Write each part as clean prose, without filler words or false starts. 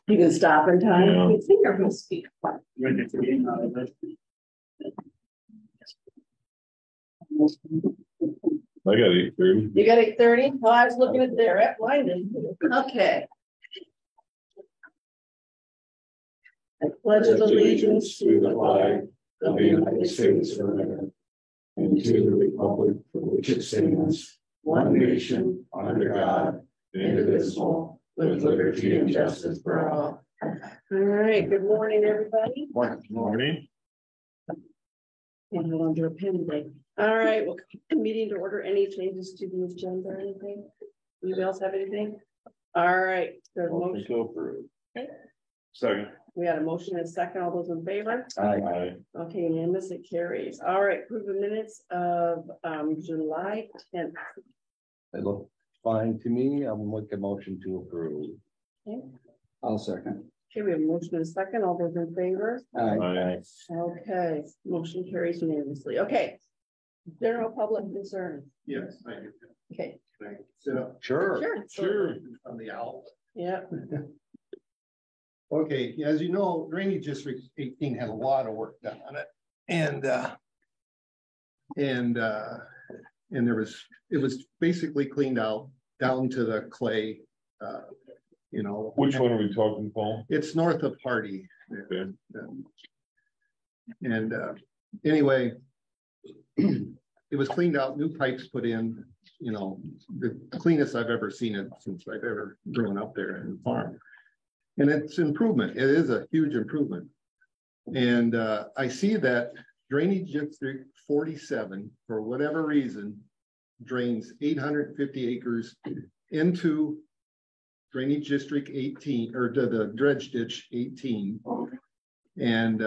You can stop in time. Yeah. I think I'm going to speak. I got 8:30. You got 8:30? Oh, I was looking at there at blinded. Okay. I pledge allegiance to the flag of the United States of America and to the republic for which it stands, one nation, under God, indivisible, with liberty and justice for all. All right. Good morning, everybody. Morning. And hold on to a pen today. All right. Well, meeting to order. Any changes to the agenda or anything? Anybody else have anything? All right. There's a motion to approve. Okay. Second. We had a motion and a second. All those in favor? Aye. Okay, unanimous, it carries. All right, approve the minutes of July 10th. They look fine to me. I'll make a motion to approve. Okay. I'll second. Okay, we have a motion and a second. All those in favor? Aye. Okay, motion carries unanimously. Okay. General public concern. Yes, I do. Okay. Can I sit up Sure. Sure. on the owl? Yeah. Okay, as you know, Drainage District 18 had a lot of work done on it. And it was basically cleaned out down to the clay, you know. Which one are we talking, Paul? It's north of Hardy. Okay. And anyway, it was cleaned out, new pipes put in, you know, the cleanest I've ever seen it since I've ever grown up there in the farm. And it's improvement. It is a huge improvement. And I see that Drainage District 47, for whatever reason, drains 850 acres into Drainage District 18, or to the dredge ditch 18. And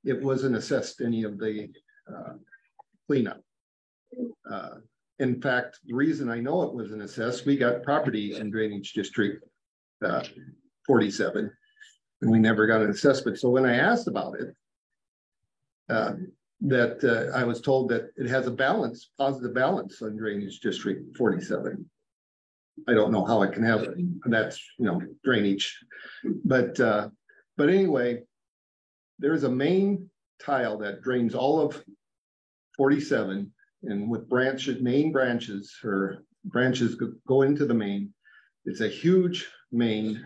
it wasn't assessed any of the cleanup. In fact, the reason I know it wasn't assessed, we got property in Drainage District 47, and we never got an assessment. So when I asked about it, I was told that it has a balance, positive balance on Drainage District 47. I don't know how it can have it. That's, you know, drainage. But anyway, there's a main tile that drains all of 47, and with main branches, or branches go into the main. It's a huge main.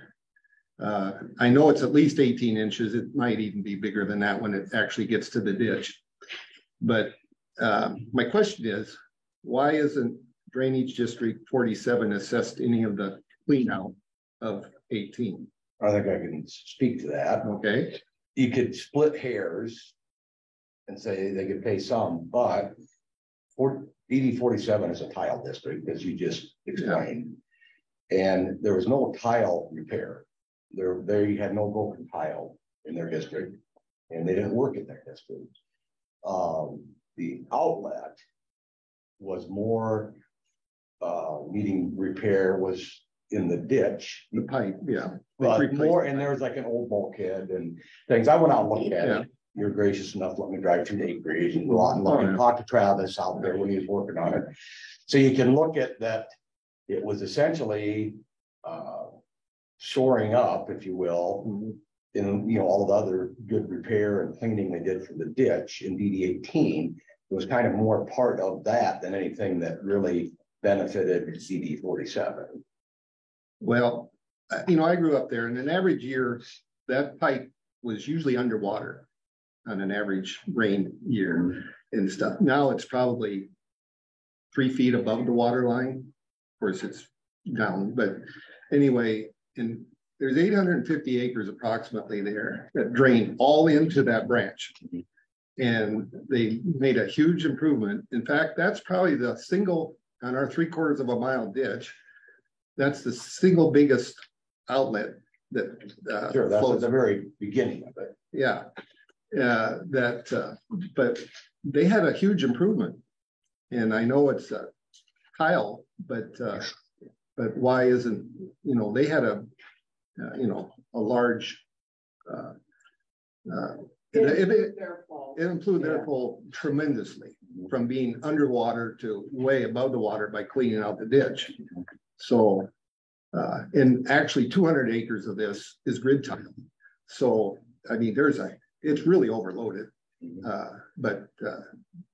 I know it's at least 18 inches. It might even be bigger than that when it actually gets to the ditch. But my question is, why isn't Drainage District 47 assessed any of the clean out of 18? I think I can speak to that. Okay. You could split hairs and say they could pay some, but DD 47 is a tile district, as you just explained. And there was no tile repair. They had no broken tile in their district, and they didn't work in their district. The outlet was more needing repair, was in the ditch. The pipe, yeah. But more, and there was like an old bulkhead and things. I went out and looked at it. You're gracious enough to let me drive to the acreage and go out and look and talk to Travis out there when he was working on it. So you can look at that. It was essentially shoring up, if you will, in, you know, all the other good repair and cleaning they did for the ditch in DD 18. It was kind of more part of that than anything that really benefited DD 47. Well, you know, I grew up there, and an average year, that pipe was usually underwater on an average rain year and stuff. Now it's probably 3 feet above the water line. Of course, it's down, but anyway, and there's 850 acres approximately there that drain all into that branch. And they made a huge improvement. In fact, that's probably the single, on our 3/4 of a mile ditch, that's the single biggest outlet that sure, that's flows. at the very beginning of it. Yeah, but they had a huge improvement, and I know it's a tile, but why isn't, you know, they had a you know, a large it improved their pole tremendously, from being underwater to way above the water by cleaning out the ditch. So And actually 200 acres of this is grid tile. So, I mean, it's really overloaded. But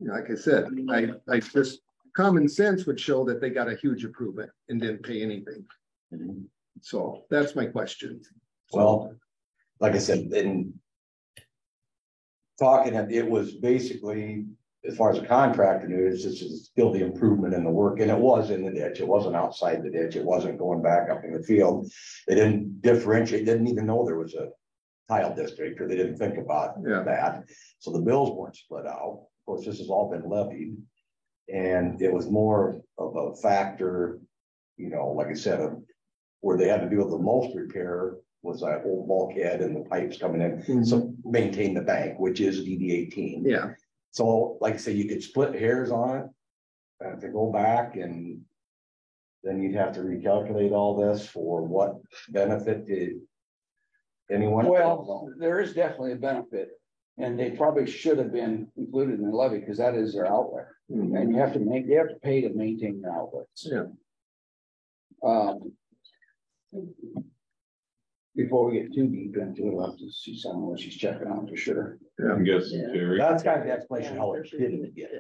like I said, I just common sense would show that they got a huge improvement and didn't pay anything. So that's my question. Well, like I said, in talking, it was basically, as far as the contractor knew, it's just still the improvement in the work, and it was in the ditch. It wasn't outside the ditch. It wasn't going back up in the field. They didn't differentiate, didn't even know there was a tile district, or they didn't think about that. So the bills weren't split out. Of course, this has all been levied, and it was more of a factor, you know, like I said, where they had to do the most repair was that old bulkhead and the pipes coming in. So maintain the bank, which is DD 18. Yeah. So like I say, you could split hairs on it. And to go back, and then you'd have to recalculate all this for what benefit to anyone. Well, there is definitely a benefit, and they probably should have been included in the levy because that is their outlet. And you have to pay to maintain your outlets. Yeah. Before we get too deep into it, we'll have to see some of what she's checking on for sure. I'm guessing, Jerry. That's kind of the explanation how it didn't get.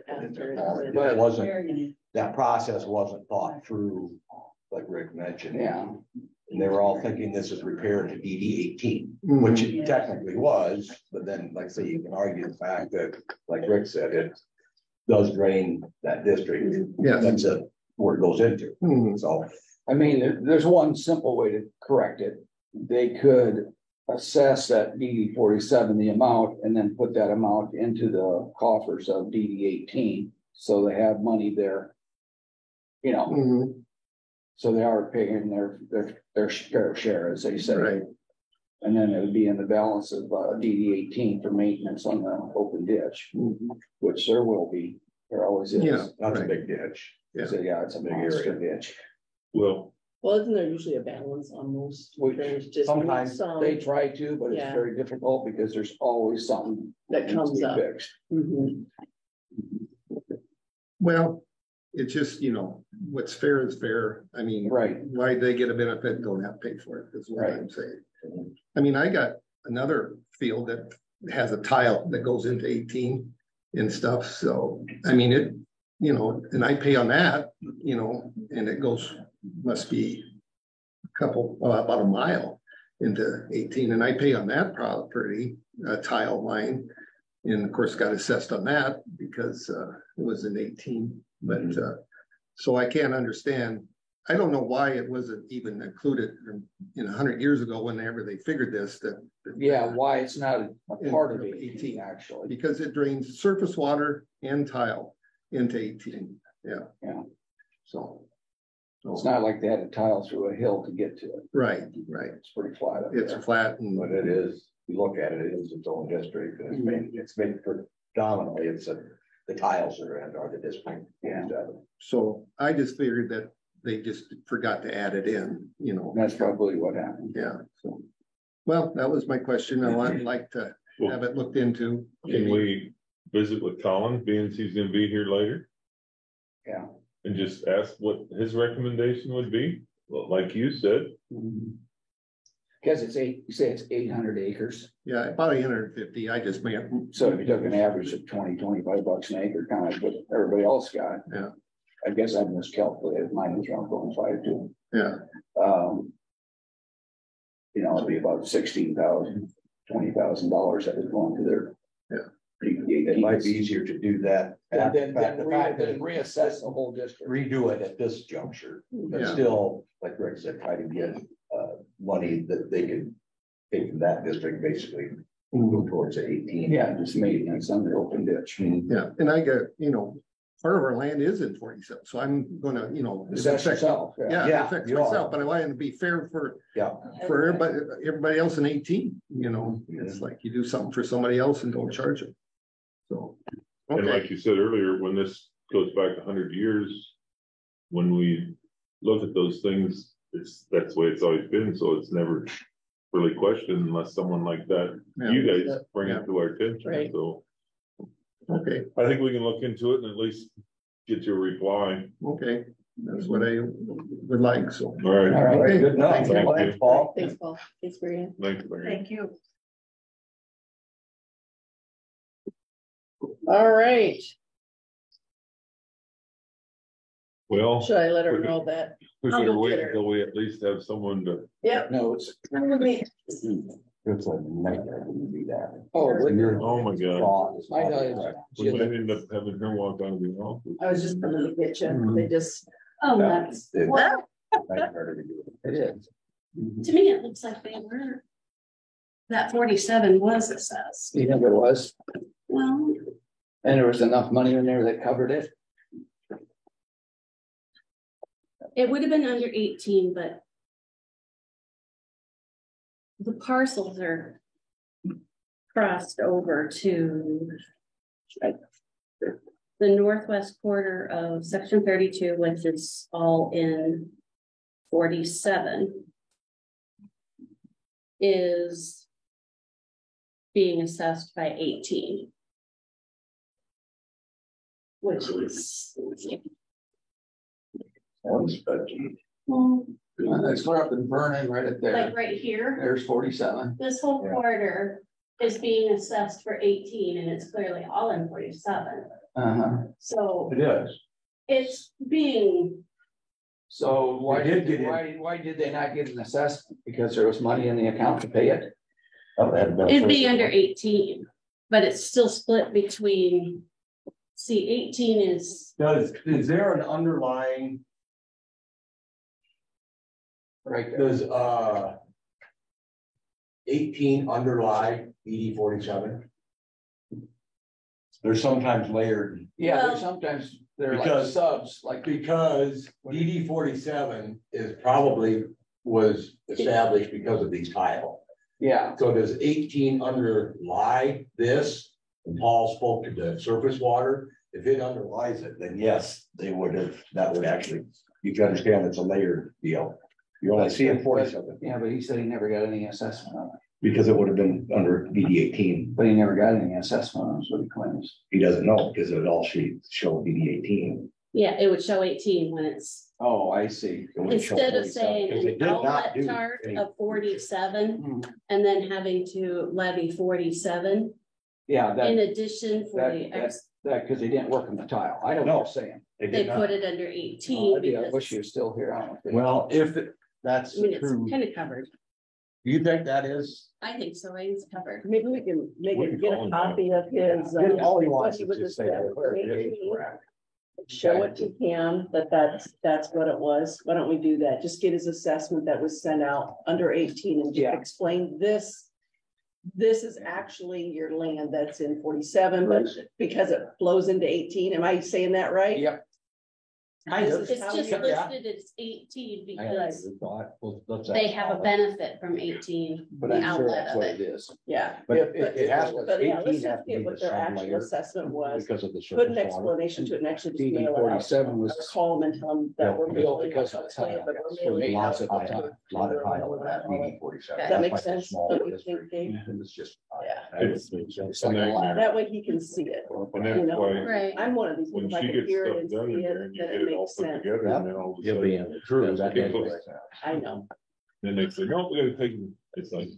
But it wasn't, that process wasn't thought through, like Rick mentioned. Yeah. And they were all thinking this is repaired to DD 18, which it technically was, but then, like I say, you can argue the fact that, like Rick said, it does drain that district. Yeah. That's where it goes into. So, I mean, there's one simple way to correct it. They could assess that DD 47, the amount, and then put that amount into the coffers of DD 18. So they have money there, you know, so they are paying their fair share, as they say. Right. And then it would be in the balance of DD 18 for maintenance on the open ditch, which there will be. There always is. Yeah. that's a big ditch. Yeah. So yeah, it's a big area ditch. Well, isn't there usually a balance on most? There's just Sometimes some They try to, but it's Yeah. very difficult because there's always something that needs to comes be up. fixed. Well, it's just, you know, what's fair is fair. I mean, Right. why they get a benefit and don't have to pay for it is what Right. I'm saying. I mean, I got another field that has a tile that goes into 18 and stuff. So, I mean, it, you know, and I pay on that, you know, and it goes, must be about a mile into 18. And I pay on that property, tile line. And of course got assessed on that because it was in 18. But so I can't understand. I don't know why it wasn't even included in 100 years ago whenever they figured this. Yeah, why it's not a part of 18, 18 actually. because it drains surface water and tile into 18. Yeah. Yeah. So It's not like they had to tile through a hill to get to it. right. It's pretty flat up It's there. flat and But it is, you look at it, it is its own district, and it's made predominantly, the tiles that are in are the district. Yeah. so I just figured that they just forgot to add it in, you know. That's probably what happened. Yeah, so, well, that was my question. I'd like to have it looked into. Can we visit with Colin, being he's gonna be here later, Yeah. and just ask what his recommendation would be? Well, like you said, Because you say it's 800 acres. Yeah, about 850, I just made, So if you took an average of 25 bucks an acre, kind of what everybody else got. Yeah. I guess I miscalculated. Mine was around 25 too. yeah, You know, it'd be about $16,000, $20,000 that was going to their. Yeah. It might be easier to do that. Then The fact that reassess the whole district. redo it at this juncture, but Yeah. still, like Rick said, try to get money that they could take from that district, basically go towards the 18. Yeah, just maintenance on the open ditch. yeah, and I got, you know, part of our land is in 47, so I'm gonna, you know. Assess yourself. Yeah, Yeah, it affects you are. myself, but I want it to be fair for Yeah, everybody else in 18, you know, it's like you do something for somebody else and don't charge it. So, and okay, like you said earlier, when this goes back 100 years, when we look at those things, that's the way it's always been, so it's never really questioned unless someone like that, Yeah. you guys bring it to our attention, Right. so. okay, I think we can look into it and at least get you a reply. okay, That's what I would like, so. All right. All right, good enough. Thank you. Thanks, Paul. Thanks, Paul. Thanks, Brian. Thanks, Larry. Thank you. All right, Well, should I let her know that? we I'll better go wait get her. until we at least have someone to, Yep. No, it's, It's a nightmare when you do that. oh, really? oh my God. I know, We might end up having her walk out of the office. I was just in the kitchen, they just. Oh, that's, It- well, nightmare to do it. It is. to me, it looks like they were. That 47 was assessed. You think it was? Well, And there was enough money in there that covered it? it would have been under 18, but. The parcels are. Crossed over to. The northwest quarter of section 32, which is all in 47. Is. Being assessed by 18. Which is. One spreadsheet. Well, It's clear up in Vernon, right up like there. right here, There's 47. this whole Yeah. quarter is being assessed for 18 and it's clearly all in 47. Uh-huh. So It is. it's being, So why They did did, get in. why did they not get an assessment? Because there was money in the account to pay it? it'd be under 18, but it's still split between, see, 18 is, Is there an underlying, Right there. does, 18 underlie ED 47? They're sometimes layered. Yeah, Well- there's sometimes they're like Because- subs, like, Because DD 47 is probably was established because of these tile. yeah, So does 18 underlie this? And Paul spoke to the surface water. If it underlies it, then yes, they would have, that would actually, you can understand it's a layered deal. You only see in 47 yeah, but he said he never got any assessment on it. because it would have been under DD 18. But he never got any assessment on it, is what he claims. He doesn't know because it would all show DD 18. yeah, it would show 18 when it's, Oh, I see. It would show instead of 47, saying 'cause they an did not outlet do chart any- of 47 Hmm. and then having to levy 47 Yeah, in that, addition for that, the, because they didn't work on the tile. I know what you're saying. They they did not. put it under Oh, 18 I because, wish you were still here. I don't think. Well, if that's I mean, the it's truth, kind of covered. do you think that is? I think so, it's covered. Maybe we can We can get call a him copy of his. All he what wants he is was just say that assessed. it is correct. Show it to him that that's what it was. Why don't we do that? Just get his assessment that was sent out under 18 and Yeah. just explain this. This is actually your land that's in 47, but because it flows into 18, am I saying that right? Yep. This is It's how just you- listed as 18 because Because they have a benefit from 18, But the I'm sure outlet that's of what it. it is. Yeah. But it has to, But yeah, 18 let's has just to be get the what their actual sub-layer assessment was. because of the Put surface an water. explanation to it and actually just DD mail it out. 47 was Or call them and tell them that we're. built mailing because out of the the plan, tile. but we're So mailing lots out of the the tile. Lot of tile in that DD 47. Does that make That's why it's a sense? small Don't you district. think, Dave? And it's just. Yeah. It's It's like a And ladder. That way he can see it. And that's You know, why, Right. I'm one of these, when people, I she can gets hear it stuff and done in see there it, and you then get it it all makes put sense. together, and then all of a You'll be sudden, in. True, that People- makes sense. I know. then they say, no, we gotta take, it's like.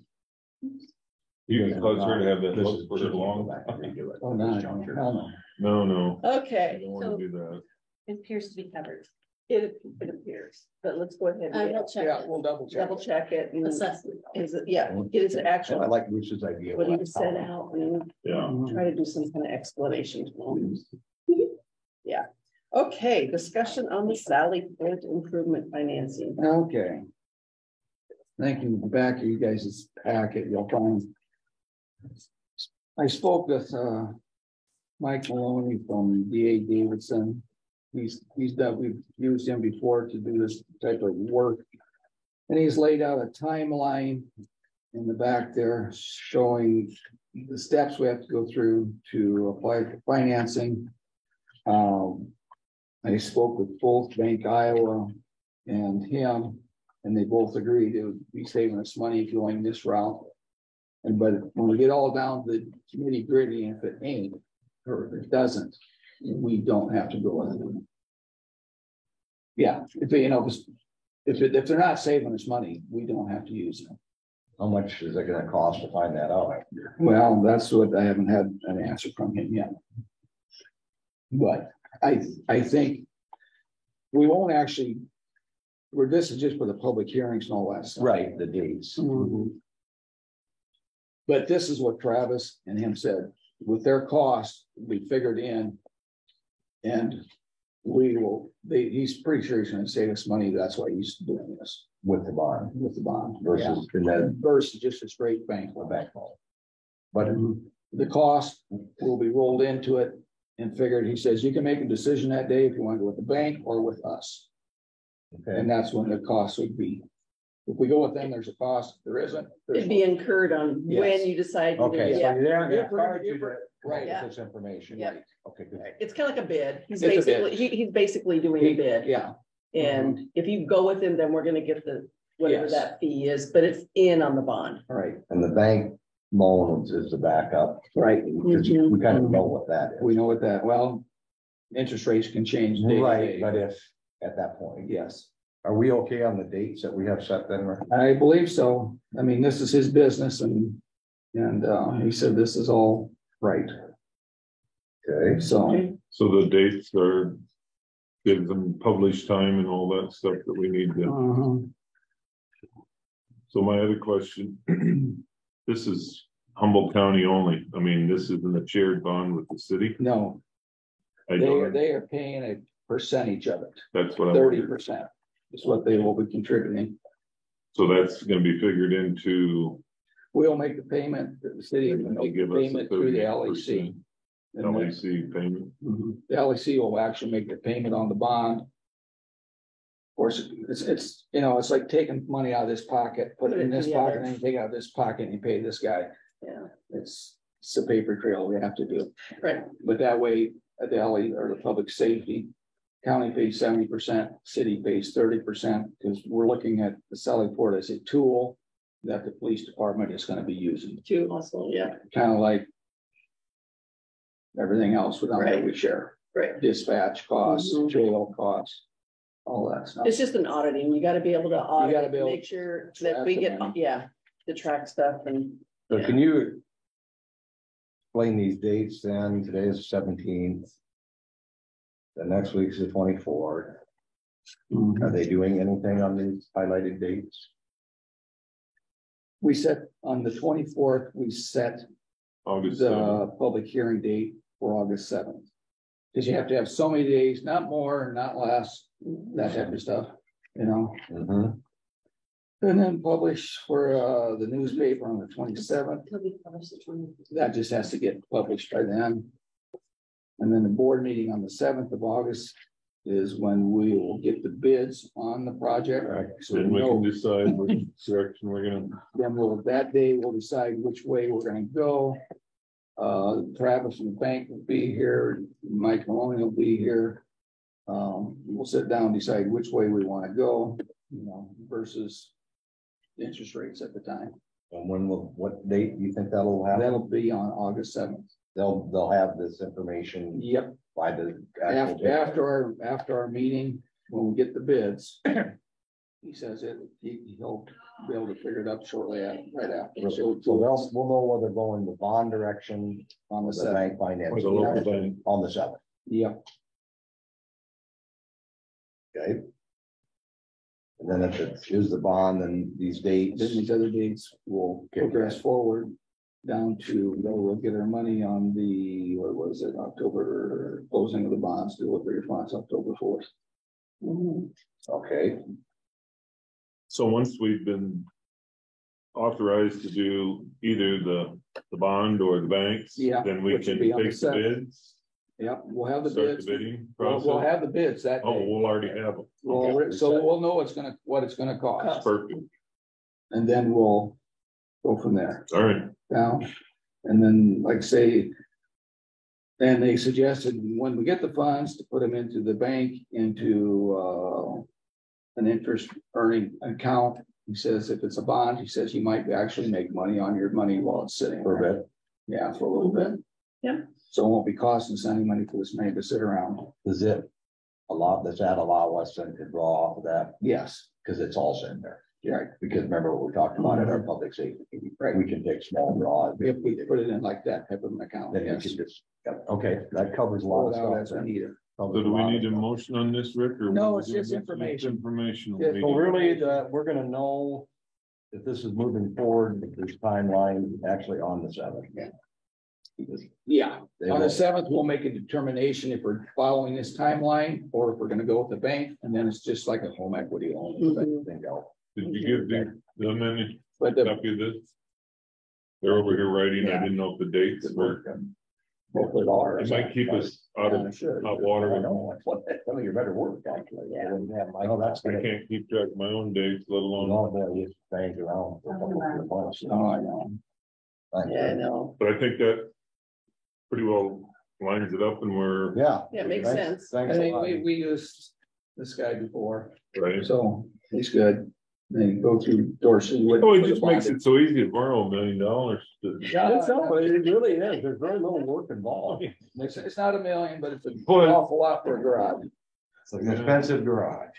You can cause her to have that This look is- for she her can go long. back and redo it. Oh, no, This juncture. hell no. No, I Okay, don't wanna So- do that. It appears to be covered. it appears, but let's go ahead I and will check Yeah, it. we'll double check. double check it. And Assessment. is it, yeah, get his I actual, like Bruce's idea. what he of was that sent column. out and Yeah, Mhm. try to do some kind of explanation. to him. Yeah, okay, discussion on the Sally Point improvement financing. Okay. Thank you. Back of you guys' packet, you'll find. I spoke with Mike Maloney from DA Davidson. He's done, we've used him before to do this type of work. And he's laid out a timeline in the back there showing the steps we have to go through to apply for financing. I spoke with both Bank Iowa and him, and they both agreed it would be saving us money going this route. And but when we get all down to the nitty gritty, if it ain't, or if it doesn't, we don't have to go with it. Yeah, if they're not saving us money, we don't have to use them. How much is it gonna cost to find that out? Well, that's what I haven't had an answer from him yet. But I think we won't actually, this is just for the public hearings and all that stuff. Right, the dates. But this is what Travis and him said, with their cost, we figured in. And he's pretty sure he's gonna save us money, that's why he's doing this With the bond with the bond. versus, and then Versus just a straight bank the loan. bank loan. But The cost will be rolled into it and figured, he says, you can make a decision that day if you want to go with the bank or with us. okay, And that's when the cost would be. If we go with them, there's a cost. If there isn't. there's It'd be incurred on Yes. when you decide. to do okay, it. so Yeah. they're gonna If we're gonna- charge you if we're- to right, yeah. this information. Yeah. Right. Okay, good. It's kind of like a bid. He's It's a bid. basically, he's basically doing a bid. Yeah, And if you go with him, then we're gonna get the, whatever Yes. that fee is, but it's in on the bond. all right, And the bank loans is the backup. right. Because we kind of know what that is. We know what that, well, interest rates can change day to Right, day. but if, at that point, Yes, are we okay on the dates that we have set then? Rick? I believe so. I mean, this is his business and he said this is all right. Okay, So, So the dates are, give them published time and all that stuff that we need to. So my other question, this is Humboldt County only. I mean, this isn't a shared bond with the city. no, I they don't, are paying a percentage of it. that's what I'm. 30% is what they will be contributing. So that's gonna be figured into, We'll make the payment, the city will they'll make the give us a payment through the 30% LEC. And then- LEC payment. The LEC will actually make the payment on the bond. Of course, it's, it's like taking money out of this pocket, put it in this the pocket, other. and then you take out this pocket and you pay this guy. Yeah, It's a paper trail we have to do. right. But that way, the LE or the public safety, county pays 70%, city pays 30%, because we're looking at the selling port as a tool that the police department is gonna be using, Too also, yeah, kind of like everything else without that we share, right. dispatch costs, Mhm. jail costs, all that stuff. It's just an auditing. You gotta be able to audit, gotta be able make sure that we track get, the money. yeah, to track stuff and. so yeah. can you explain these dates then? Today is 17th. The next week's the 24th. Are they doing anything on these highlighted dates? We set, on the 24th, we set August 7th. the public hearing date for August 7th. Because you have to have so many days, not more, not less, that type of stuff, Mhm. And then publish for the newspaper on the 27th. That just has to get published by then. And then the board meeting on the 7th of August is when we will get the bids on the project. So Then we we can know, decide which direction we're gonna, then that day we'll decide which way we're gonna go. Travis from the bank will be here, Mike Maloney will be here. We'll sit down, and decide which way we wanna go, versus the interest rates at the time. And what date do you think that'll happen? That'll be on August 7th. They'll have this information Yep, by the. actual date. after our meeting, when we get the bids. He says he'll be able to figure it out shortly right after. So we'll know whether going the bond direction On the the 7th. bank finance or the local bank. on the 7th. Yep, Okay. And then if it is the bond, then these dates. then these other dates will progress forward down to, we'll get our money on the, what was it, October, closing of the bonds, delivery of funds, October 4th. Okay, so once we've been authorized to do either the bond or the banks, Yeah, then we which can would be on the take the 7th. bids, Yep, we'll have the start the bids. bidding We'll process. have the bids that Oh, day. we'll already have them. Well, so we'll know what it's gonna cost, Perfect. and then we'll go from there. All right. Down, and then, like say. And they suggested when we get the funds to put them into the bank, into an interest earning account. He says if it's a bond, he says you might actually make money on your money while it's sitting for a there. bit. Yeah, for a little bit. Yeah. So it won't be costing us any money for this money to sit around. Is it does that allow us then to draw off of that? Yes, Because it's also in there. right. Because remember what we talked about at our public safety, meeting, right? We can take small draws. If we put it in like that type of an account, Then you yes. can just, okay, that covers a lot Pull of it out stuff. as we need it. So do we need a motion on this, Rick? Or No, we it's doing just this information. Informational. Yeah, So meeting? really, we're gonna know if this is moving forward, this timeline actually on the 7th. Yeah. Because Yeah, they on will- the 7th, we'll make a determination if we're following this timeline or if we're gonna go with the bank, and then it's just like a home equity loan. Mhm. Think out. Did you give them any But the, copy of this? They're over here writing. I didn't know if the dates were, hopefully all it might keep us out Yeah, of it should. hot water. I know, that's what, some of your better work, actually. Yeah. I know that's. I can't keep track of my own dates, let alone, You bang around. for a couple of months. Oh, I know. Yeah, I know. but I think that pretty well lines it up and we're, Yeah. Yeah, it makes Thanks- sense. I Thanks a think lot. we used this guy before, right? so he's good. Then go through Dorsey. Oh, it just makes it so easy to borrow $1 million to. Yeah, It's not, but it really is. There's very little work involved. it's not $1 million, but it's an Well, awful lot for a garage. It's an expensive garage.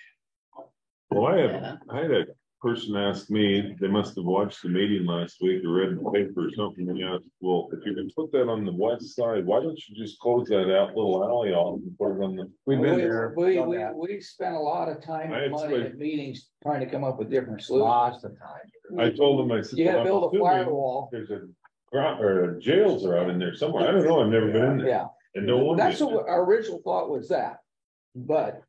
Well, Yeah. I had a person ask me, they must have watched the meeting last week or read the paper or something, and asked, well, if you can put that on the west side, why don't you just close that out little alley off and put it on the? We've been there. done that. We spent a lot of time I and had money somebody- at meetings trying to come up with different solutions. Lots of time. I told them, I said. You gotta well, build a I'm assuming firewall. There's a ground or jails are out in there somewhere. I don't know. I've never been in there Yeah, and don't want that's to. what our original thought was that. But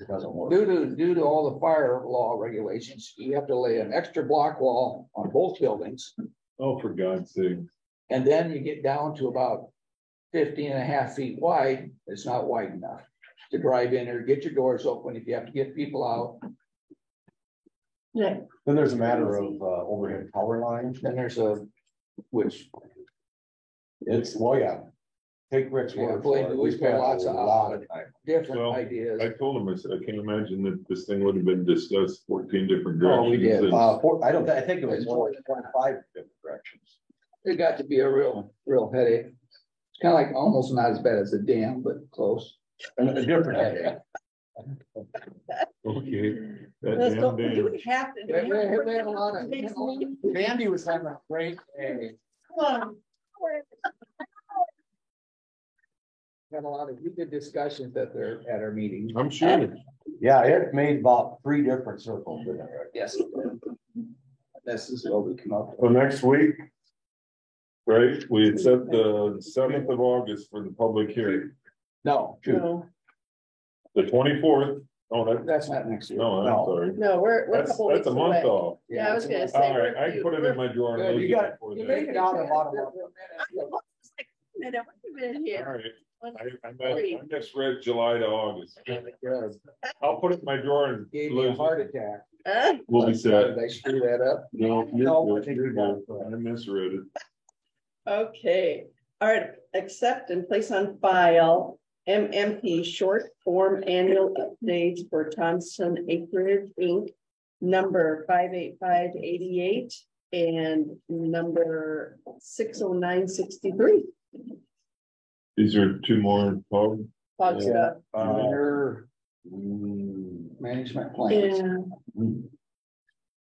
It doesn't work. due to all the fire law regulations, you have to lay an extra block wall on both buildings. Oh, for God's sake. And then you get down to about 15.5 feet wide. It's not wide enough to drive in or get your doors open if you have to get people out. Yeah, Then there's a matter of overhead power lines. Then there's which, It's, well, yeah. Take Rick's Yeah, word for believe it. me, We we spent spent a lots of lot of time. different Well, ideas. I told him, I said, I can't imagine that this thing would have been discussed 14 different Oh, we directions. did. and- I think it was more than 25 different directions. It got to be a real headache. It's kind of like almost not as bad as a dam, but close. And a different headache. Okay. That let's damn go. dam. Do we have to? do We had a lot of, Andy was having a great day. had a lot of heated discussions at our meetings. I'm sure. Yeah, it made about 3 different circles in it. Yes. This is what we come up So next week, right, we had set the 7th of August for the public hearing, No, No, the 24th. Oh, that's not next year. no, I'm No. sorry. no, we're a That's couple weeks a month away. off. Yeah, I was gonna say. All we're right, a I few- put it in my drawer. and Good, leave you it got- before you that. made it out in a lot of Wait a minute, wait a minute All here. right, I misread July to August. I'll put it in my drawer and. Gave me a heart attack. We'll be set. Did I screw that up? No, No, I you're think good. you got it. I misread it. Okay, all right, accept and place on file MMP short form annual updates for Thompson Acreage Inc. Number 58588 and number 60963. These are 2 more, Paul. Hog stuff. Your management plans. Yeah,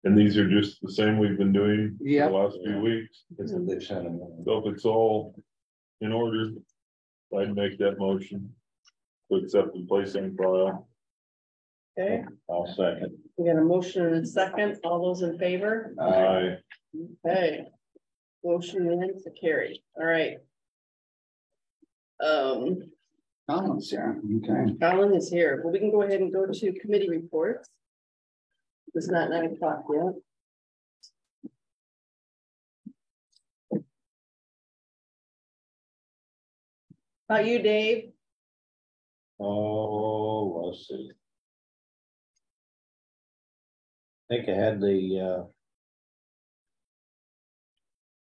And these are just the same we've been doing for the Yep. last few weeks. It's a big sentiment. So if it's all in order, I'd make that motion to accept and place on file. okay, I'll second. we got a motion and a second. All those in favor? Aye. Okay. Motion and to carry. All right. Comments, Sarah. Okay. Colin is here. Well, we can go ahead and go to committee reports. It's not 9 o'clock yet. How about you, Dave? Oh, let's see. I think I had the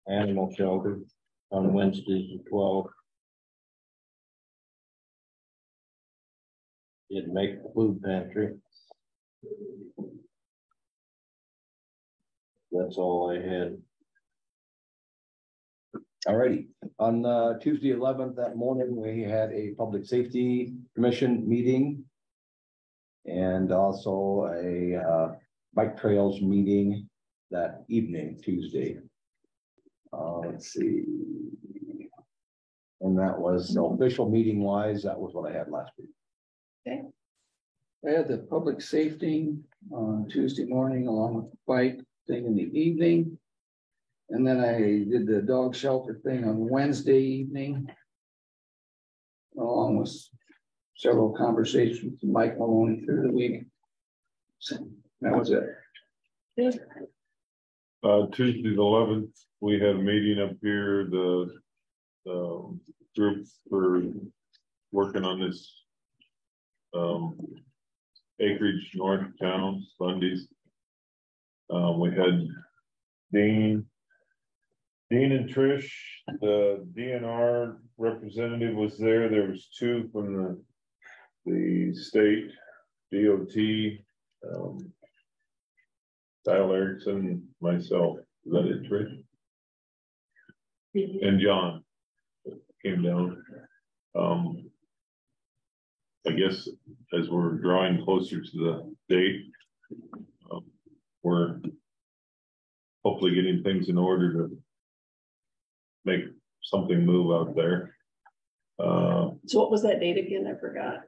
animal shelter on Wednesdays at 12. Didn't make the food pantry. That's all I had. All righty. On Tuesday 11th that morning, we had a Public Safety Commission meeting. And also a bike trails meeting that evening, Tuesday. Let's see. And that was official meeting wise, that was what I had last week. I had the public safety on Tuesday morning along with the bike thing in the evening. And then I did the dog shelter thing on Wednesday evening. Along with several conversations with Mike Maloney through the week. So that was it. Tuesday the 11th, we had a meeting up here, the group for working on this acreage north of town, Bundy's. We had Dean and Trish, the DNR representative was there. There was two from the state DOT, Kyle Erickson, myself, is that it, Trish? And John came down. I guess as we're drawing closer to the date, we're hopefully getting things in order to make something move out there. So what was that date again? I forgot.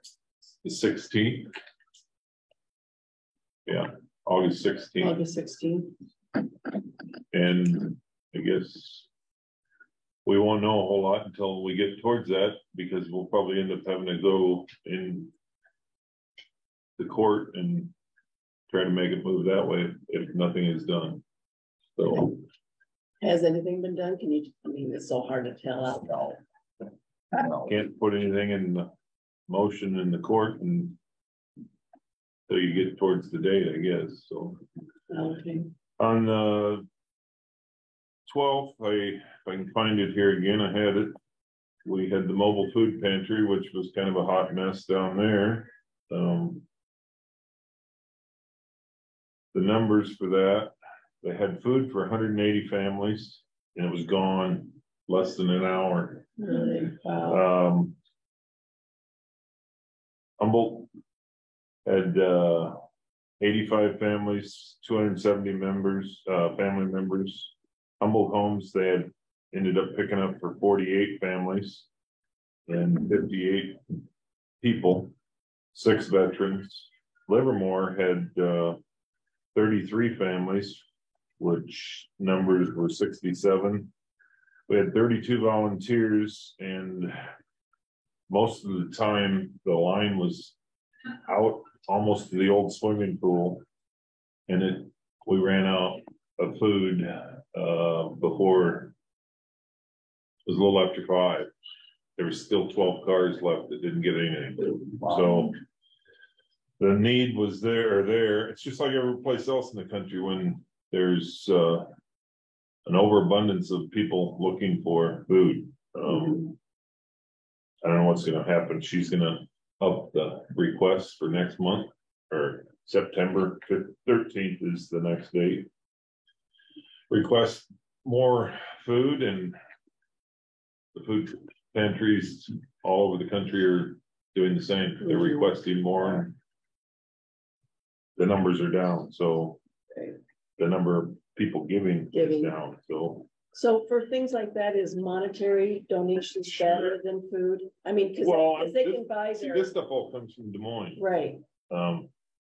The 16th. Yeah, August 16th. August 16th. And I guess we won't know a whole lot until we get towards that, because we'll probably end up having to go in the court and try to make it move that way if nothing is done. So has anything been done? Can you, I mean, it's so hard to tell out though. Can't put anything in the motion in the court and until you get towards the date, I guess. So Okay. on the 12th, if I can find it here again, I had it. We had the mobile food pantry, which was kind of a hot mess down there. The numbers for that, they had food for 180 families and it was gone less than an hour. Really? Wow. Humboldt had 85 families, 270 members, family members. Humboldt Homes, they had ended up picking up for 48 families and 58 people, 6 veterans. Livermore had 33 families, which numbers were 67. We had 32 volunteers, and most of the time the line was out almost to the old swimming pool, and we ran out of food before it was a little after 5. There was still 12 cars left that didn't get anything. Wow. So the need was there. It's just like every place else in the country when there's an overabundance of people looking for food. I don't know what's going to happen. She's going to up the request for next month, or September 13th is the next date. Request more food, and the food pantries all over the country are doing the same. They're requesting more, and the numbers are down. So the number of people giving is down. So for things like that, is monetary donations better than food? I mean, because they can buy their... this stuff all comes from Des Moines. Right.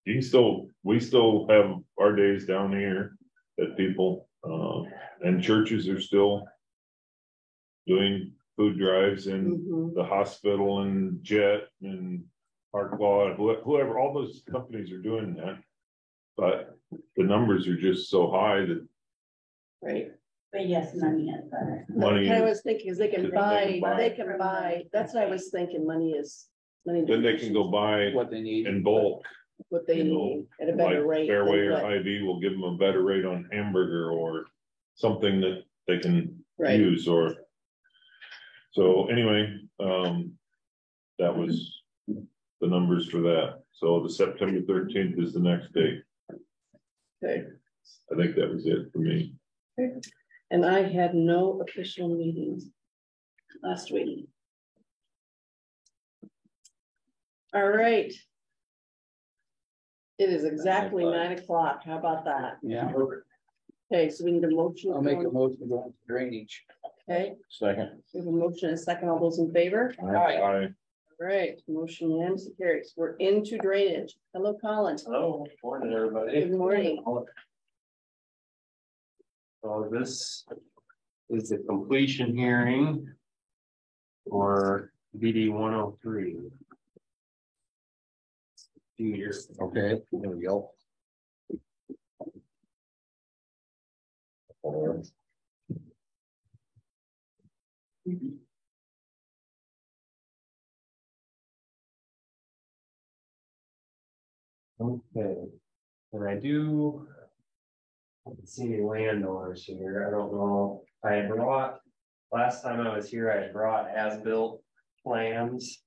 We still have our days down here that people and churches are still doing food drives in the hospital and Jet and Parklaw, whoever, all those companies are doing that. But the numbers are just so high that right. But yes, money is better. money I is, was thinking, because they can buy, that's what I was thinking, money. then they can go buy What they need. in bulk. What they need at a better Like rate. Fairway or than what- Hy-Vee will give them a better rate on hamburger or something that they can Right. use. Or so anyway, that was the numbers for that. So the September 13th is the next date. Okay. I think that was it for me. And I had no official meetings. last week. All right. It is exactly 9 o'clock. How about that? Yeah, Okay, so we need a motion. I'll make a motion to go into drainage. Okay, Second. we have a motion and a second. All those in favor? Aye. I, All right, motion unanimously carries. We're into drainage. Hello, Colin. Hello, morning, everybody. Good morning. So this is the completion hearing for BD 103. Years. Okay, there we go. Okay, and I do see any landowners here. I don't know. I had brought, last time I was here, I had brought as-built plans.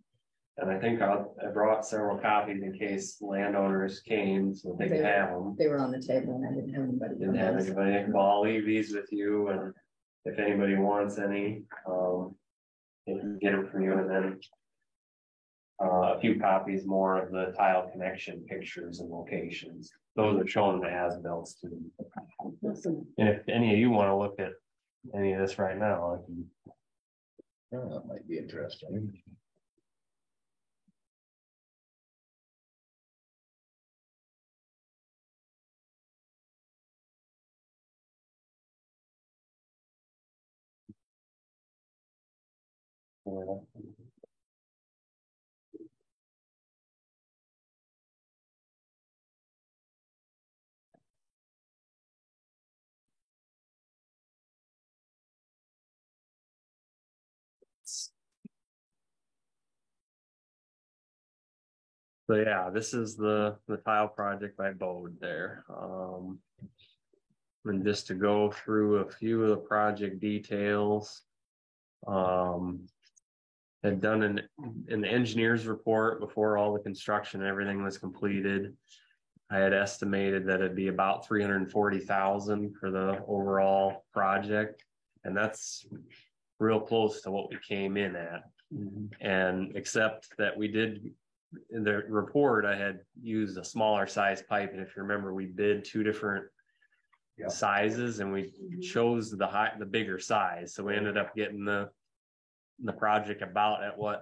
And I think I brought several copies in case landowners came, so they could have them. They were on the table and I didn't have anybody. Didn't have anybody. Well, I'll leave these with you, and if anybody wants any, they can get them from you, and then a few copies more of the tile connection pictures and locations. Those are shown in the as-bills too. Awesome. And if any of you want to look at any of this right now, I can. Oh, that might be interesting. So yeah, this is the tile project by Bode there. And just to go through a few of the project details. Had done in the engineer's report before all the construction and everything was completed. I had estimated that it'd be about 340,000 for the overall project, and that's real close to what we came in at. And except that we did, in the report, I had used a smaller size pipe, and if you remember, we bid two different sizes, and we chose the bigger size, so we ended up getting the project about at what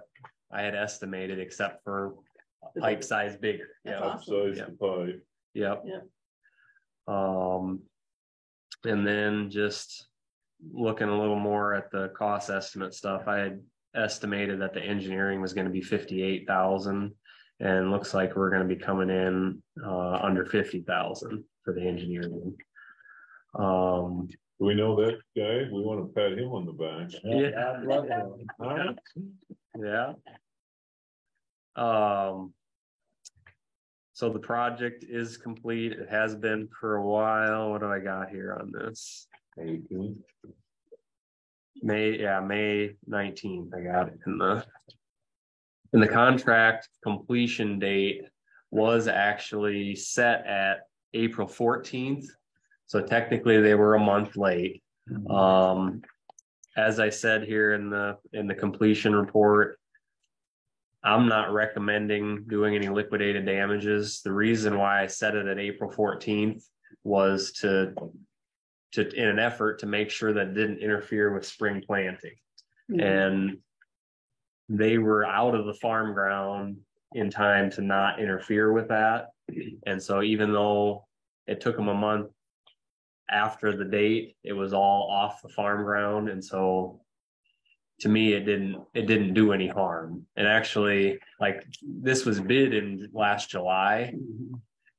I had estimated, except for pipe size bigger. That's Yeah. awesome. size of pipe. Yep. Yep. And then just looking a little more at the cost estimate stuff, I had estimated that the engineering was going to be 58,000, and looks like we're going to be coming in under 50,000 for the engineering. Do we know that guy? We want to pat him on the back. Yeah. I'd love to. Yeah. So the project is complete. It has been for a while. What do I got here on this? May 19th. I got it in the contract completion date was actually set at April 14th. So technically they were a month late. As I said here in the completion report, I'm not recommending doing any liquidated damages. The reason why I set it at April 14th was to in an effort to make sure that it didn't interfere with spring planting. And they were out of the farm ground in time to not interfere with that. And so even though it took them a month after the date, it was all off the farm ground. And so to me, it didn't do any harm. And actually, like, this was bid in last July,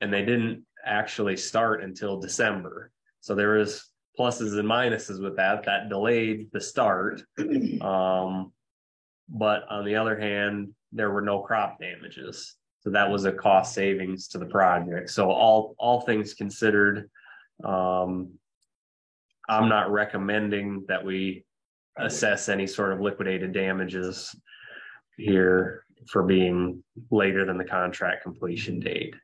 and they didn't actually start until December. So there was pluses and minuses with that delayed the start. But on the other hand, there were no crop damages. So that was a cost savings to the project. So all things considered, I'm not recommending that we assess any sort of liquidated damages here for being later than the contract completion date.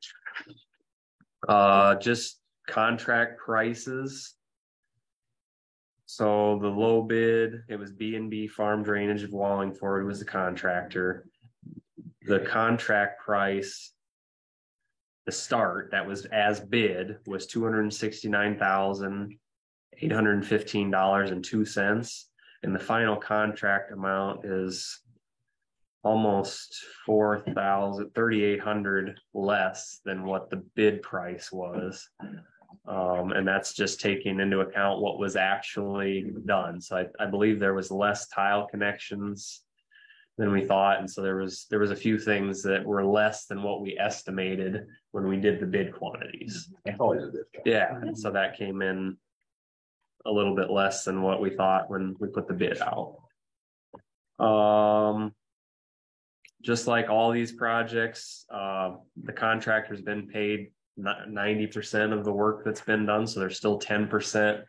Just contract prices. So the low bid, it was B&B Farm Drainage of Wallingford was the contractor. The contract price, the start that was as bid was $269,815.02. And the final contract amount is almost $3,800 less than what the bid price was. And that's just taking into account what was actually done. So I believe there was less tile connections than we thought. And so there was a few things that were less than what we estimated when we did the bid quantities. Yeah, and so that came in a little bit less than what we thought when we put the bid out. Just like all these projects, the contractor's been paid 90% of the work that's been done. So there's still 10%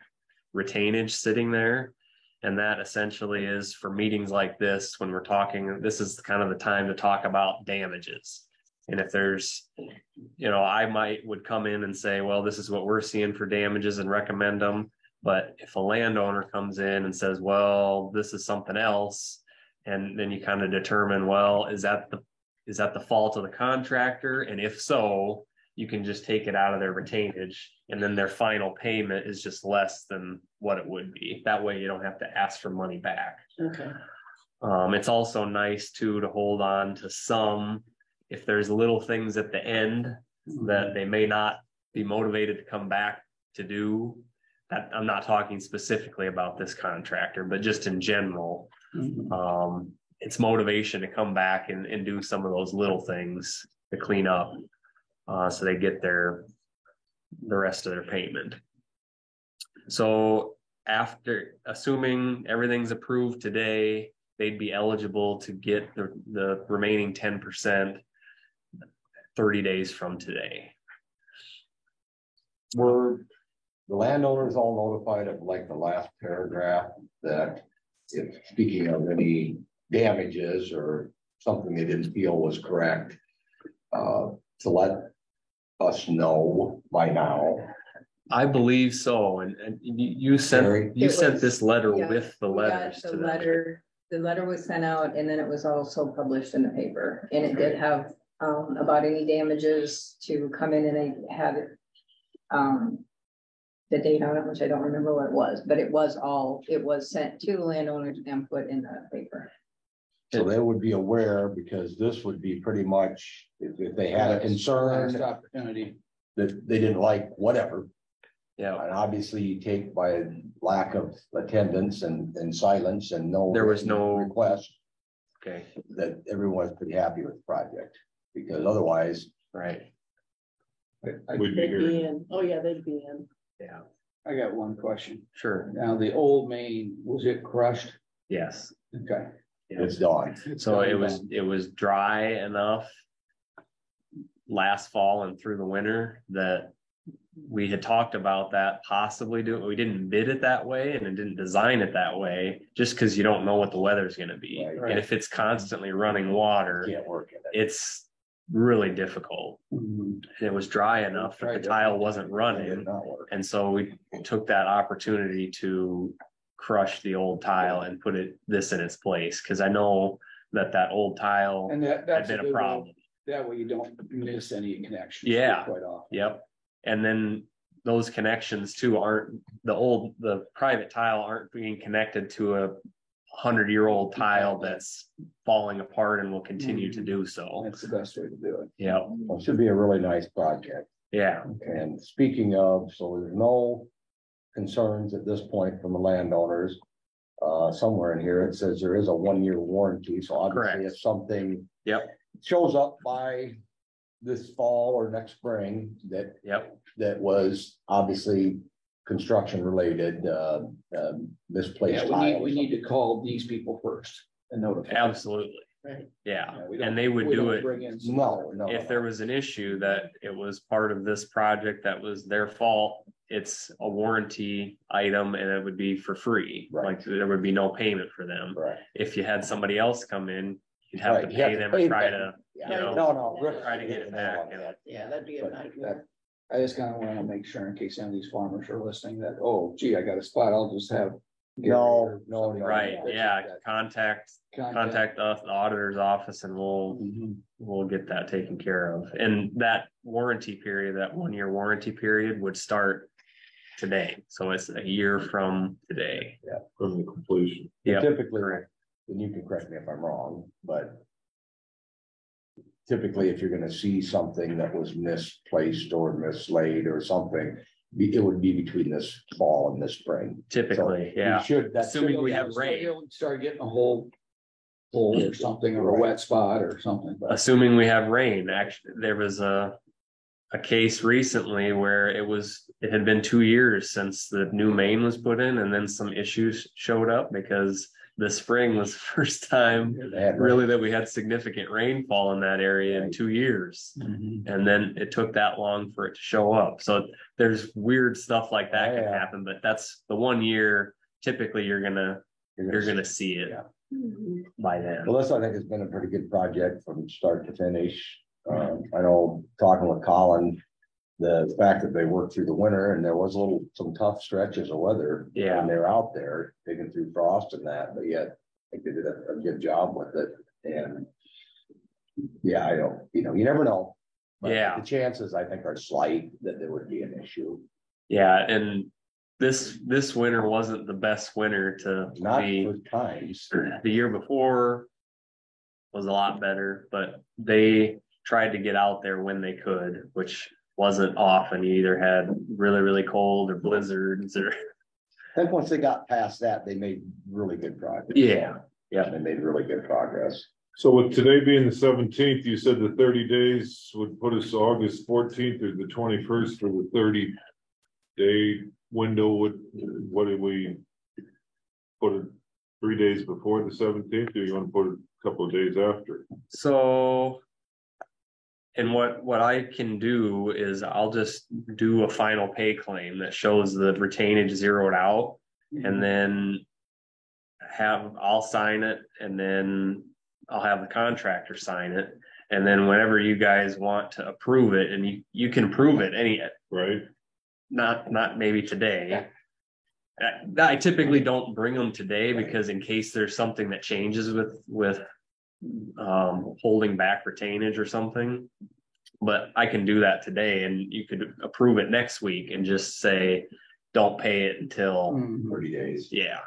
retainage sitting there. And that essentially is for meetings like this, when we're talking, this is kind of the time to talk about damages. And if there's, I would come in and say, well, this is what we're seeing for damages and recommend them. But if a landowner comes in and says, well, this is something else, and then you kind of determine, well, is that the fault of the contractor? And if so, you can just take it out of their retainage, and then their final payment is just less than what it would be. That way you don't have to ask for money back. Okay. It's also nice too to hold on to some, if there's little things at the end that they may not be motivated to come back to do. That I'm not talking specifically about this contractor, but just in general, it's motivation to come back and do some of those little things to clean up. So they get the rest of their payment. So after, assuming everything's approved today, they'd be eligible to get the remaining 10% 30 days from today. Were the landowners all notified of, like, the last paragraph, that if speaking of any damages or something they didn't feel was correct, to let us know by now? I believe so. And you sent this letter with the letters to them. The letter was sent out, and then it was also published in the paper, and it did have about any damages to come in, and I had it the date on it, which I don't remember what it was, but it was sent to the landowners and put in the paper. So they would be aware, because this would be pretty much, if they had a concern opportunity that they didn't like, whatever. Yeah. And obviously you take by lack of attendance and silence and there was no request. Okay. That everyone's pretty happy with the project, because otherwise. Right. We'd be here. Oh yeah, they'd be in. Yeah. I got one question. Sure. Now, the old main, was it crushed? Yes. Okay. It's done. So it was dry enough last fall and through the winter that we had talked about that possibly doing. We didn't bid it that way and it didn't design it that way, just because you don't know what the weather's going to be. Right. And if it's constantly running water, Can't work in it. it's really difficult. And it was dry enough that the tile wasn't It running. did not work. And so we took that opportunity to crush the old tile and put this in its place. Cause I know that old tile And had that's been a problem. That way you don't miss any connections. Yeah. Quite often. Yep. And then those connections too aren't the private tile aren't being connected to a 100-year-old tile that's falling apart and will continue to do so. That's the best way to do it. Yeah. Well, it should be a really nice project. Yeah. And speaking of, so there's no concerns at this point from the landowners. Somewhere in here, it says there is a 1-year warranty. So obviously Correct. if something Yep. shows up by this fall or next spring that was obviously construction related, misplaced tile. We need to call these people first and notify. Absolutely. Right. Yeah. We don't- And they would we do don't it. bring in some- No. If there was an issue that it was part of this project that was their fault, it's a warranty item and it would be for free. Right. Like there would be no payment for them. Right. If you had somebody else come in, you'd have to Right, you have pay to them pay and try them. to, Yeah. you know, No. try to get it back. Yeah, that'd be a But nightmare. I just kind of want to make sure in case any of these farmers are listening that, oh, gee, I got a spot. I'll just have No. Right, yeah, contact us, the auditor's office, and we'll get that taken care of. And that warranty period, that 1 year warranty period would start today. So it's a year from today. Yeah. From the completion. Yeah. Typically, and you can correct me if I'm wrong, but typically, if you're gonna see something that was misplaced or mislaid or something, it would be between this fall and this spring. Typically, So yeah. we should, that's. Assuming we have rain. Start getting a hole or something, or a wet spot or something. But Assuming we have rain. Actually, there was a case recently where it had been 2 years since the new main was put in, and then some issues showed up because this spring was the first time really that we had significant rainfall in that area in 2 years. And then it took that long for it to show up. So there's weird stuff like that can happen, but that's the 1 year. Typically you're gonna see it by then. Well, this, I think, has been a pretty good project from start to finish. I know, talking with Colin, the fact that they worked through the winter, and there was some tough stretches of weather. Yeah. When they're out there digging through frost and that, but yet I think they did a good job with it. And yeah, I don't, you never know. But Yeah. the chances, I think, are slight that there would be an issue. Yeah, and this winter wasn't the best winter to Not be. for times. The year before was a lot better, but they tried to get out there when they could, which wasn't often. You either had really, really cold or blizzards or. I think once they got past that, they made really good progress. Yeah. They made really good progress. So with today being the 17th, you said the 30 days would put us August 14th or the 21st for the 30-day window. What did we put it 3 days before the 17th, or you want to put it a couple of days after? So, and what I can do is I'll just do a final pay claim that shows the retainage zeroed out, and then I'll sign it, and then I'll have the contractor sign it. And then whenever you guys want to approve it, and you can approve it Right. Not maybe today. I typically don't bring them today because in case there's something that changes with holding back retainage or something, but I can do that today, and you could approve it next week and just say, don't pay it until 30 days. Yeah.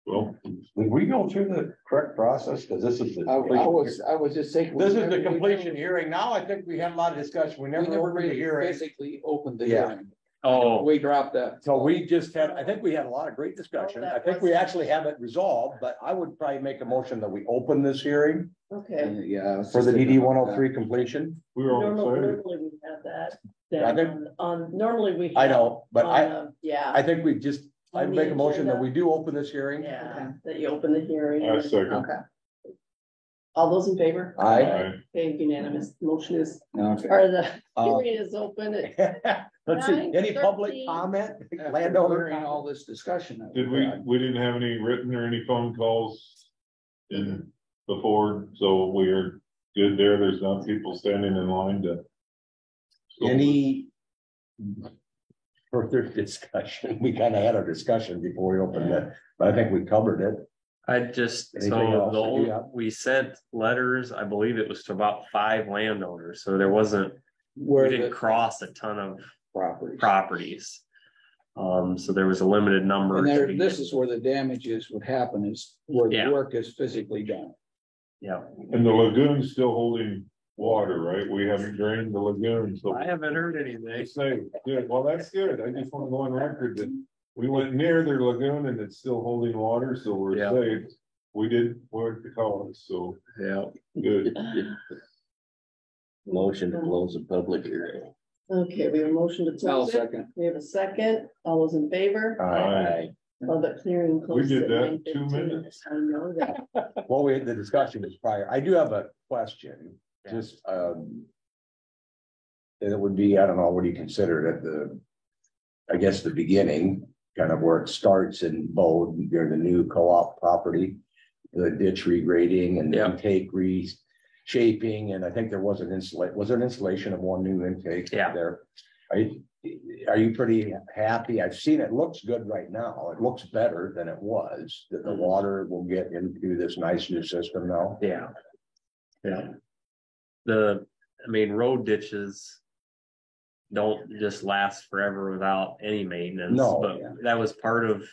Well, Did we go through the correct process? Because this is I was just thinking. This is the completion hearing. Now I think we had a lot of discussion. We never opened the really hearing. physically opened the Yeah. hearing. Oh, We dropped that. So we just had, I think we had a lot of great discussion. Oh, that I think was- we actually have it resolved, but I would probably make a motion that we open this hearing Okay. Yeah. for the DD 103 completion. we were all Normally excited. we have that. I down think- normally we. I have know, but yeah, I think we just, I'd On the make a motion that agenda. we do open this hearing. yeah, that you open the hearing. I second. Okay. All those in favor? Aye. Okay, unanimous, motion is, Okay. or the Uh, hearing is open at Let's see, any public 9:13. comment? After Landowner hearing all comment? this discussion. that Did we've had. we didn't have any written or any phone calls in before, so we're good there. There's not people standing in line to. Any further discussion? We kind of had our discussion before we opened it, but I think we covered it. Anything else? we sent letters, I believe it was to about 5 landowners, so there wasn't, Where we didn't the cross a ton of properties. so there was a limited number. And there, this is where the damages would happen, is where the Yeah. work is physically done. Yeah, And the lagoon's still holding water, right? We haven't drained the lagoon, so. I haven't heard anything. They say, good, well, that's good. I just want to go on record that we went near their lagoon and it's still holding water, so we're Yeah. safe. We did work the cause, so Yeah. good. Motion to close the public hearing. Okay, we have a motion to I'll close it. second. We have a second. All those in favor? Aye. Public hearing closed. did at that in 2 9:15. minutes. I know that. Well, the discussion was prior. I do have a question, just, it would be, I don't know, what do you consider it, I guess the beginning, kind of where it starts in Bode, near the new co-op property, the ditch regrading and the Yeah. intake reshaping, and I think there was was there an installation of one new intake Yeah. there? Are you pretty happy? I've seen it looks good right now. It looks better than it was, that the water will get into this nice new system now. Yeah. Yeah. Road ditches don't just last forever without any maintenance. No. But that was part of,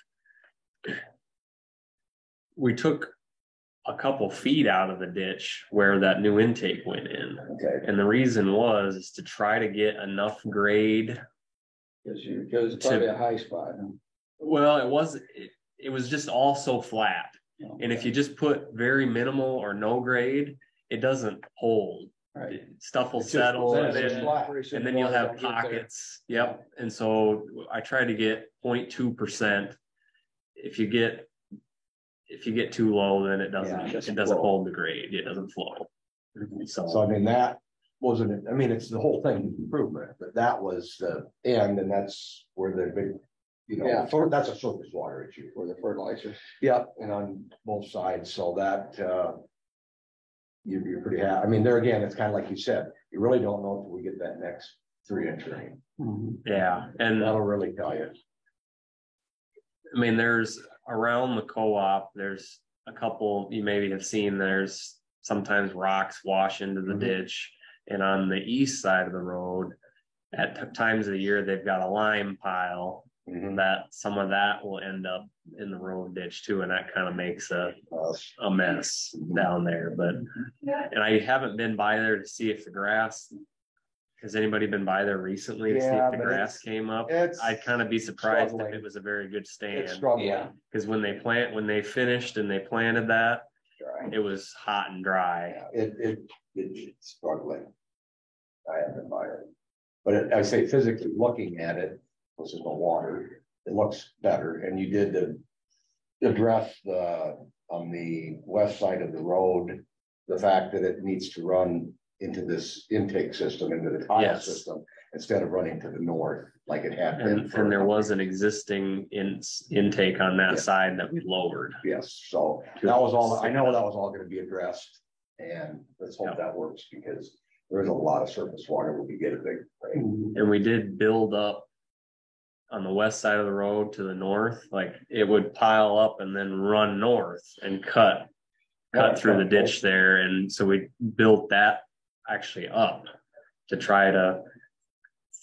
we took a couple feet out of the ditch where that new intake went in. Okay. And the reason was to try to get enough grade. Because it's probably a high spot. Huh? Well, it was just all so flat. Oh, And if you just put very minimal or no grade, it doesn't hold. Right. Stuff will It's just- settle then and it's just then, flat. and then you'll have pockets. Yep. And so I try to get 0.2%. If you get too low, then it doesn't hold the grade. It doesn't flow. So I mean, that wasn't, I mean, it's the whole thing improvement, but that was the end, and that's where the big, that's a surface water issue. For the fertilizer. Yep, and on both sides, so that, you're pretty happy. I mean, there again, it's kind of like you said, you really don't know until we get that next 3-inch rain. Yeah. And That'll really tell you. I mean, there's around the co-op, there's a couple you maybe have seen, there's sometimes rocks wash into the ditch. And on the east side of the road, at times of the year, they've got a lime pile that some of that will end up in the road ditch too. And that kind of makes a mess down there. But, and I haven't been by there to see if the grass, has anybody been by there recently to see if the grass came up? I'd kind of be surprised if it was a very good stand. Because when they finished and they planted that, it was hot and dry. It's struggling. I haven't been by it. But I say physically looking at it, this is no water, it looks better. And you did address on the west side of the road, the fact that it needs to run into this intake system, into the tile system, instead of running to the north like it had been. And there was an existing intake on that side that we lowered. Yes, so that was all, I know that was all gonna be addressed, and let's hope that works, because there is a lot of surface water when we get a big rain. And we did build up on the west side of the road to the north, like it would pile up and then run north and cut through the ditch there. And so we built that actually up to try to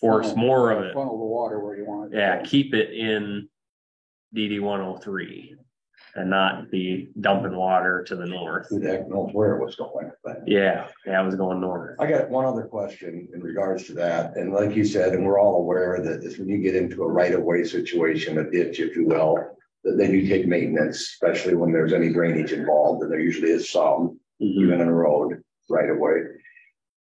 force more of it. Funnel the water where you want it. Yeah, keep it in DD 103 and not be dumping water to the north. Who the heck knows where it was going, but Yeah, it was going north. I got one other question in regards to that. And like you said, and we're all aware that this, when you get into a right-of-way situation, a ditch, if you will, that they do take maintenance, especially when there's any drainage involved, and there usually is some, even in a road right away.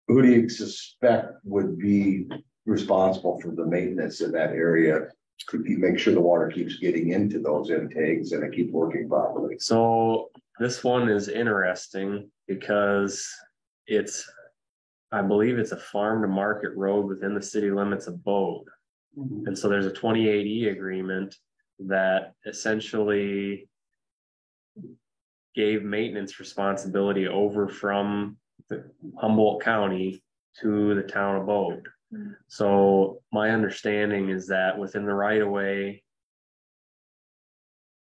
Who do you suspect would be responsible for the maintenance in that area? Could you make sure the water keeps getting into those intakes and it keeps working properly? So this one is interesting because I believe it's a farm to market road within the city limits of Bode. And so there's a 28E agreement that essentially gave maintenance responsibility over from the Humboldt County to the town of Bode. So my understanding is that within the right of way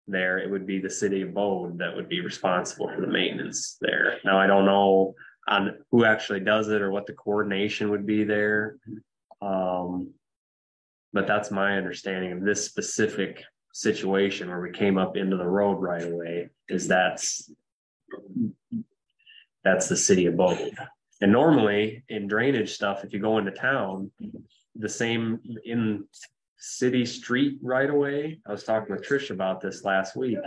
there, it would be the city of Bode that would be responsible for the maintenance there. Now, I don't know on who actually does it or what the coordination would be there. But that's my understanding of this specific situation where we came up into the road right away, is that's the city of Bode. And normally in drainage stuff, if you go into town, the same in city street right away. I was talking with Trish about this last week.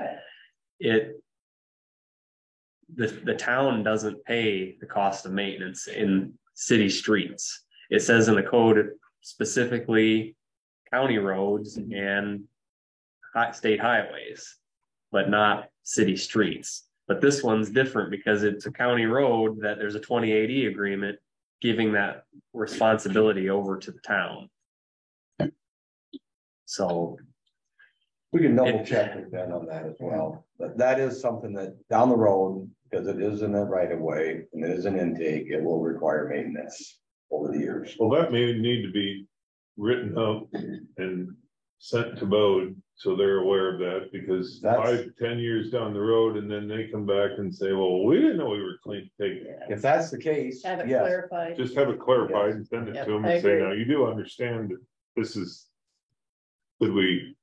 The town doesn't pay the cost of maintenance in city streets. It says in the code specifically county roads and state highways, but not city streets. But this one's different because it's a county road that there's a 28E agreement giving that responsibility over to the town. So we can double check with Ben on that as well. But that is something that down the road, because it is in a right of way and it is an intake, it will require maintenance over the years. Well, that may need to be written up and sent to Bode, so they're aware of that, because That's- 5-10 years down the road, and then they come back and say, well, we didn't know we were clean, taking. If that's the case, Have it yes, clarified. Just have it clarified and send it Yep, to them I and say, agree. now, you do understand that this is. Could we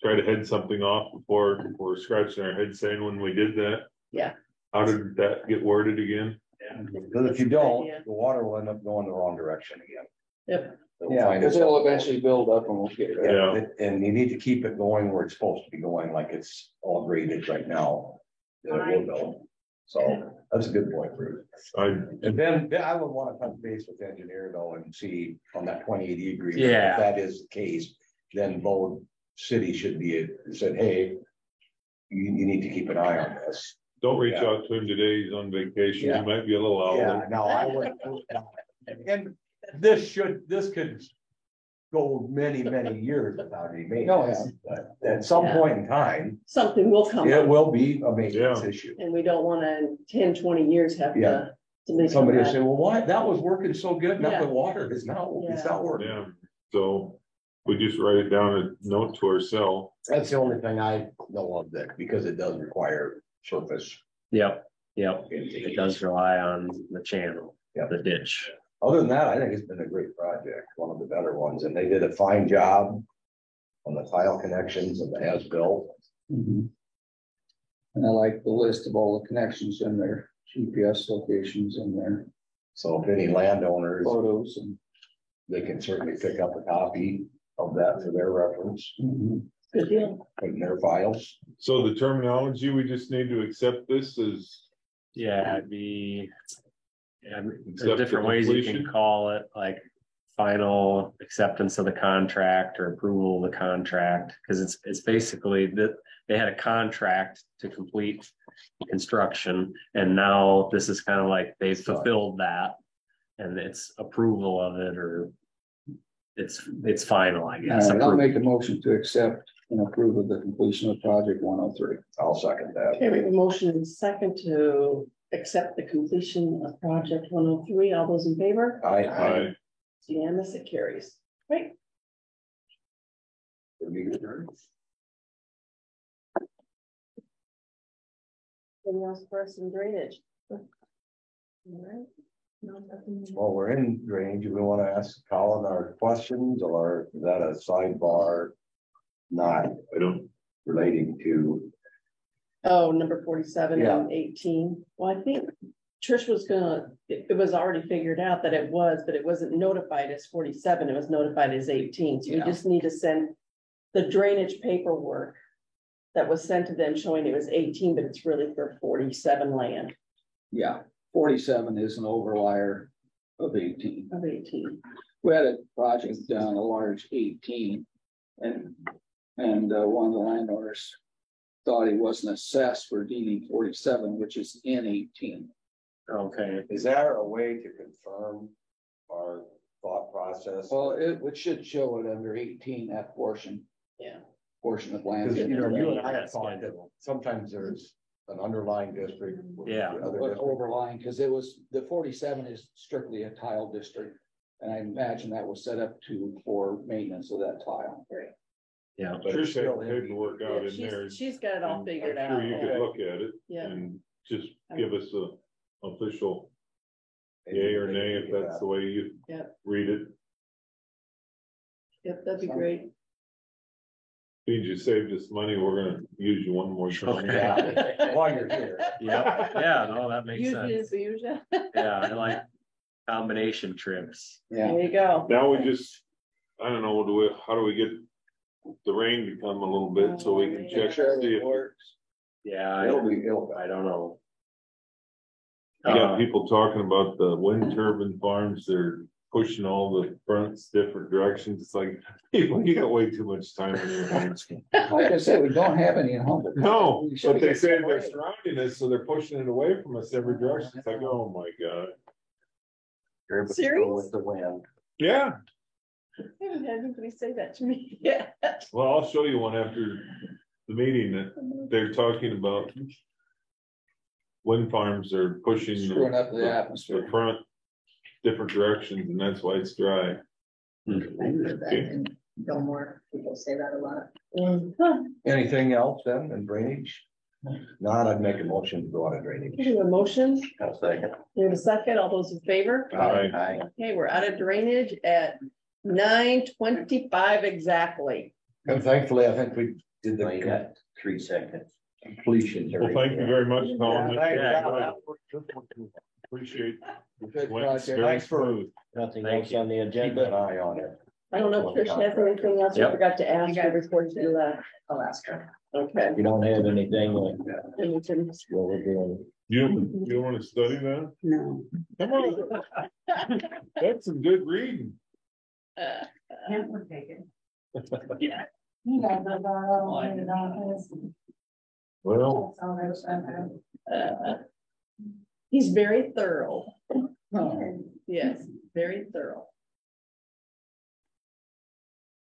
try to head something off before we're scratching our head saying when we did that? Yeah. How did that get worded again? because if you don't, Yeah. the water will end up going the wrong direction again. Yep. It'll Yeah, find because it'll itself- eventually build up and we'll get it. Yeah. And you need to keep it going where it's supposed to be going, like it's all graded right now. Then it will go. So that's a good point, Bruce. And then I would want to touch base with the engineer though and see on that 2080 agreement. Yeah. If that is the case, then both cities should be said, hey, you need to keep an eye on this. Don't reach Yeah. out to him today, he's on vacation, Yeah. he might be a little out. Yeah, no, I would. And this could go many, many years without any maintenance. But at some Yeah. point in time, Something will come it up, will be a maintenance Yeah. issue. and we don't wanna in 10-20 years have Yeah. to. somebody come Somebody will back. say, well, why, that was working so good, now Yeah. the water is now, it's not working. Yeah, so we just write it down, a note to ourselves. That's the only thing I know of that, because it does require surface. Yep, it does rely on the channel, Yep. the ditch. Other than that, I think it's been a great project, one of the better ones, and they did a fine job on the tile connections and the as-built. Mhm. And I like the list of all the connections in there, GPS locations in there, So if any landowners, photos and. they can certainly pick up a copy of that for their reference, Good deal. put in their files. So the terminology, we just need to accept this as. Yeah, it'd be. Yeah, Accept there's the different ways you can completion. call it, like final acceptance of the contract or approval of the contract, because it's basically that they had a contract to complete construction, and now this is kind of like they fulfilled that, and it's approval of it, or it's final, I All guess. right, I'll make a motion to accept and approve of the completion of project 103. I'll second that. Okay, we have a motion and second to accept the completion of project 103. All those in favor? I, It's unanimous, it carries. Right, anything else for us in drainage? All right. No, nothing. While we're in drainage, we want to ask Colin our questions, or is that a sidebar? Not I don't, relating to, Oh, number 47 Yeah. and 18. Well, I think Trish was it was already figured out that it was, but it wasn't notified as 47. It was notified as 18. So you Yeah. just need to send the drainage paperwork that was sent to them showing it was 18, but it's really for 47 land Yeah, 47 is an overlier of 18. of 18. We had a project done, a large 18, and one of the landowners thought he wasn't assessed for DD 47, which is in 18. Okay, is there a way to confirm our thought process? Well, it should show it under 18, that portion Yeah. of land. Because, you and I have thought that sometimes there's an underlying district. Yeah. Other But district. overlying, because the 47 is strictly a tile district. And I imagine that was set up for maintenance of that tile. yeah, But it's Trish still had in- paperwork out in there. She's got it all and figured I'm out. sure you could look at it Yeah. and just give us a official yay or nay, if that's the way you Yep. read it. Yep, that'd be great. Feed you saved us money, we're gonna use you one more time. Yeah, while you're here. yeah, no, that makes Usually sense. it's the usual. Yeah, I like combination trips. Yeah, There you go. Now we just, I don't know, how do we get the rain to come a little bit so we can check, sure see it if works. Yeah, I don't know. you got people talking about the wind turbine farms, they're pushing all the fronts different directions. It's like, people, you got way too much time on your hands. Like I said, we don't have any in Humboldt. No, We should but they get say some they're rain. surrounding us, so they're pushing it away from us every direction. It's like, oh my God. Serious? With the wind. Yeah, I haven't had anybody say that to me yet. well, I'll show you one after the meeting that they're talking about. Wind farms are pushing Screwing up the the atmosphere. front different directions, and that's why it's dry. I heard that in Gilmore, people say that a lot. Anything else then in drainage? Not, I'd make a motion to go out of drainage. We have a motion, I'll second. we have a second, all those in favor? Aye. Okay, we're out of drainage at 9:25 exactly. And thankfully, I think we did Well, you the got 3 seconds. Completion. Well, thank you very much, Tom. Yeah. Appreciate. Good Went project. very Thanks for- smooth. Nothing Thank else on the Keep an agenda. eye on it. I don't know if Trish has anything else, I Yep. forgot to ask her before she left. I'll ask her. Okay. You don't have anything like And we can- what we're doing. You want to study that? No. Come on. That's some good reading. Can't we take it? Yeah. You guys are Well, He's very thorough. Yes, very thorough.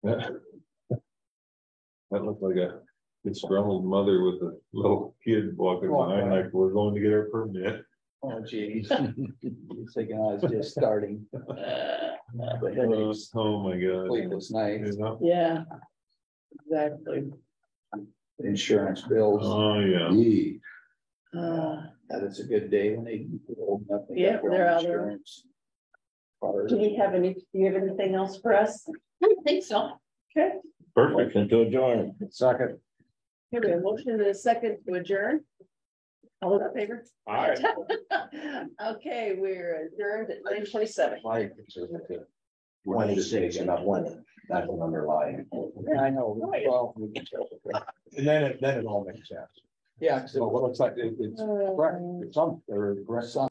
that looked like a disgruntled mother with a little kid walking behind, like, we're going to get our permit. Oh, geez. He's thinking I was just starting. But then it's Oh, my God. sleepless nights, Yeah. Exactly. insurance bills. Oh, yeah. Yee. That is a good day when they get old enough. they Yeah, get their they're own out there. insurance. Cars. Do you have anything else for us? I don't think so. Okay, Perfect. Motion to adjourn. Second. here we have a motion and a second to adjourn. All in favor? All right. Okay, we're adjourned at 9:27. Like, it's a 26 and not one, that's an underlying. Yeah, I know. Well, we can tell. And then it all makes sense. Yeah, So what looks like it's correct, it's some, or correct. Some